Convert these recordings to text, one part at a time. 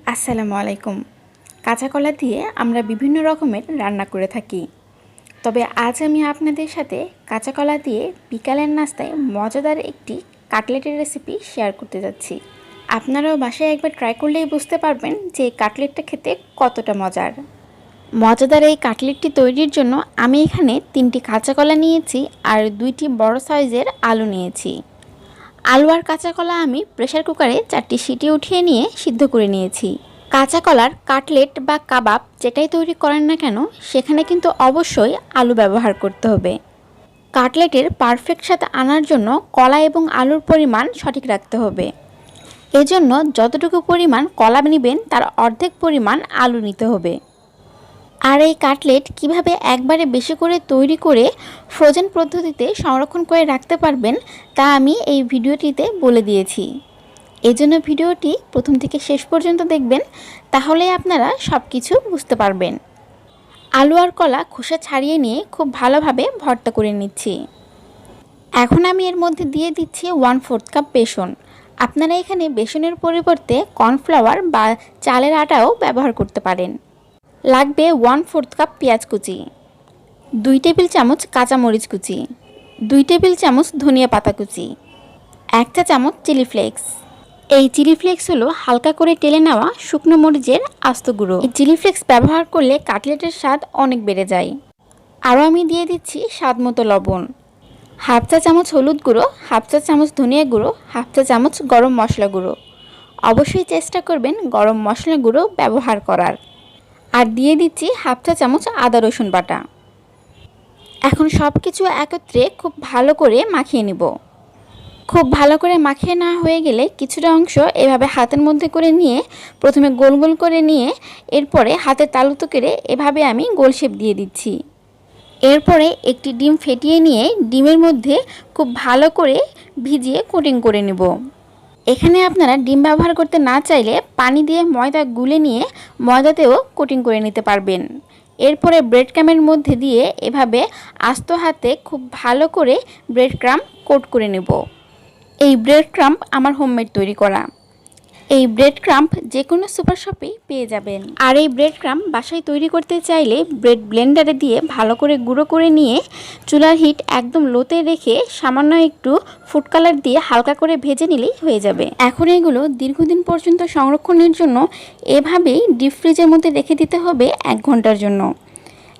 আসসালামু আলাইকুম। কাঁচা কলা দিয়ে আমরা বিভিন্ন রকমের রান্না করে থাকি, তবে আজ আমি আপনাদের সাথে কাঁচা কলা দিয়ে বিকালের নাস্তায় মজাদার একটি কাটলেটের রেসিপি শেয়ার করতে যাচ্ছি। আপনারাও বাসায় একবার ট্রাই করলেই বুঝতে পারবেন যে কাটলেটটা খেতে কতটা মজাদার এই কাটলেটটি তৈরির জন্য আমি এখানে 3টি কাঁচা কলা নিয়েছি আর 2টি বড় সাইজের আলু নিয়েছি। আলু আর কাঁচা কলা আমি প্রেসার কুকারে 4টি সিটি উঠিয়ে নিয়ে সিদ্ধ করে নিয়েছি। কাঁচা কলার কাটলেট বা কাবাব যেটাই তৈরি করেন না কেন, সেখানে কিন্তু অবশ্যই আলু ব্যবহার করতে হবে। কাটলেটের পারফেক্ট স্বাদ আনার জন্য কলা এবং আলুর পরিমাণ সঠিক রাখতে হবে। এজন্য যতটুকু পরিমাণ কলা নেবেন তার অর্ধেক পরিমাণ আলু নিতে হবে। আর এই কাটলেট কিভাবে একবারে বেশি করে তৈরি করে ফ্রোজেন পদ্ধতিতে সংরক্ষণ করে রাখতে পারবেন তা আমি এই ভিডিওটিতে বলে দিয়েছি। এজন্য ভিডিওটি প্রথম থেকে শেষ পর্যন্ত দেখবেন, তাহলে আপনারা সব কিছু বুঝতে পারবেন। আলু আর কলা খোসা ছাড়িয়ে নিয়ে খুব ভালোভাবে ভর্তা করে নিচ্ছি। এখন আমি এর মধ্যে দিয়ে দিচ্ছি 1/4 কাপ বেসন। আপনারা এখানে বেসনের পরিবর্তে কর্নফ্লাওয়ার বা চালের আটাও ব্যবহার করতে পারেন। লাগবে 1/4 কাপ পেঁয়াজ কুচি, 2 টেবিল চামচ কাঁচামরিচ কুচি, 2 টেবিল চামচ ধনিয়া পাতা কুচি, 1 চা চামচ চিলি ফ্লেক্স। এই চিলি ফ্লেক্স হলো হালকা করে টেলে নেওয়া শুকনো মরিচের আস্ত গুঁড়ো। এই চিলি ফ্লেক্স ব্যবহার করলে কাটলেটের স্বাদ অনেক বেড়ে যায়। আরও আমি দিয়ে দিচ্ছি স্বাদ মতো লবণ, 1/2 চা চামচ হলুদ গুঁড়ো, 1/2 চা চামচ ধনিয়া গুঁড়ো, 1/2 চা চামচ গরম মশলা গুঁড়ো। অবশ্যই চেষ্টা করবেন গরম মশলা গুঁড়ো ব্যবহার করার। আর দিয়ে দিচ্ছি 1/2 চা চামচ আদা রসুন বাটা। এখন সব কিছু একত্রে খুব ভালো করে মাখিয়ে নিব। খুব ভালো করে মাখিয়ে নেওয়া হয়ে গেলে কিছুটা অংশ এভাবে হাতের মধ্যে করে নিয়ে প্রথমে গোল গোল করে নিয়ে এরপরে হাতের তালুতে করে এভাবে আমি গোল শেপ দিয়ে দিচ্ছি। এরপরে একটি ডিম ফেটিয়ে নিয়ে ডিমের মধ্যে খুব ভালো করে ভিজিয়ে কোটিং করে নেব। এখানে আপনারা ডিম ব্যবহার করতে না চাইলে পানি দিয়ে ময়দা গুলে নিয়ে ময়দাতেও কোটিং করে নিতে পারবেন। এরপরে ব্রেড ক্রামের মধ্যে দিয়ে এভাবে আস্ত হাতে খুব ভালো করে ব্রেড ক্রাম কোট করে নেব। এই ব্রেড ক্রাম্প আমার হোমমেড তৈরি করা। এই ব্রেড ক্রাম্প যে কোনো সুপার শপেই পেয়ে যাবেন। আর এই ব্রেড ক্রাম্প বাসায় তৈরি করতে চাইলে ব্রেড ব্লেন্ডারে দিয়ে ভালো করে গুঁড়ো করে নিয়ে চুলার হিট একদম লোতে রেখে সামান্য একটু ফুড কালার দিয়ে হালকা করে ভেজে নিলেই হয়ে যাবে। এখন এগুলো দীর্ঘদিন পর্যন্ত সংরক্ষণের জন্য এভাবেই ডিপ ফ্রিজের মধ্যে রেখে দিতে হবে 1 ঘন্টার জন্য।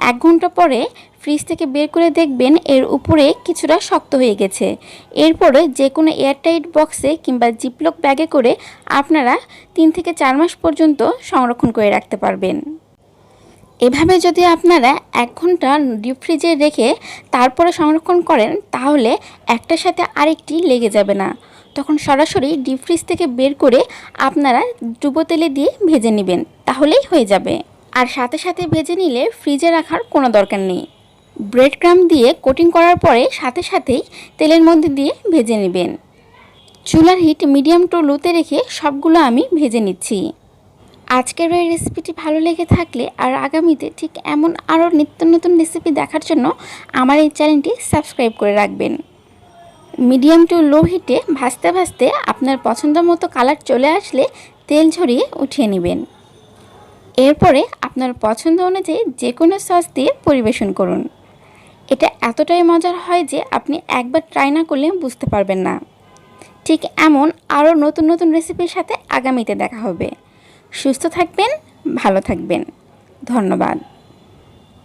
1 ঘন্টা পরে ফ্রিজ থেকে বের করে দেখবেন এর উপরে কিছুটা শক্ত হয়ে গেছে। এরপরে যে কোনো এয়ারটাইট বক্সে কিংবা জিপলক ব্যাগে করে আপনারা 3 থেকে 4 মাস পর্যন্ত সংরক্ষণ করে রাখতে পারবেন। এভাবে যদি আপনারা 1 ঘন্টা ডিপ ফ্রিজে রেখে তারপরে সংরক্ষণ করেন তাহলে একটার সাথে আরেকটি লেগে যাবে না। তখন সরাসরি ডিপ ফ্রিজ থেকে বের করে আপনারা ডুবো তেলে দিয়ে ভেজে নেবেন, তাহলেই হয়ে যাবে। আর সাথে সাথে ভেজে নিলে ফ্রিজে রাখার কোনো দরকার নেই। ব্রেড ক্রাম দিয়ে কোটিং করার পরে সাথে সাথেই তেলের মধ্যে দিয়ে ভেজে নেবেন। চুলার হিট মিডিয়াম টু লোতে রেখে সবগুলো আমি ভেজে নিচ্ছি। আজকের এই রেসিপিটি ভালো লেগে থাকলে আর আগামীতে ঠিক এমন আরও নিত্য নতুন রেসিপি দেখার জন্য আমার এই চ্যানেলটি সাবস্ক্রাইব করে রাখবেন। মিডিয়াম টু লো হিটে ভাজতে ভাজতে আপনার পছন্দ মতো কালার চলে আসলে তেল ঝরিয়ে উঠিয়ে নেবেন। এরপরে আপনার পছন্দ অনুযায়ী যে কোনো সস দিয়ে পরিবেশন করুন। এটা এতটাই মজার হয় যে আপনি একবার ট্রাই না করলে বুঝতে পারবেন না। ঠিক এমন আরও নতুন নতুন রেসিপির সাথে আগামীতে দেখা হবে। সুস্থ থাকবেন, ভালো থাকবেন। ধন্যবাদ।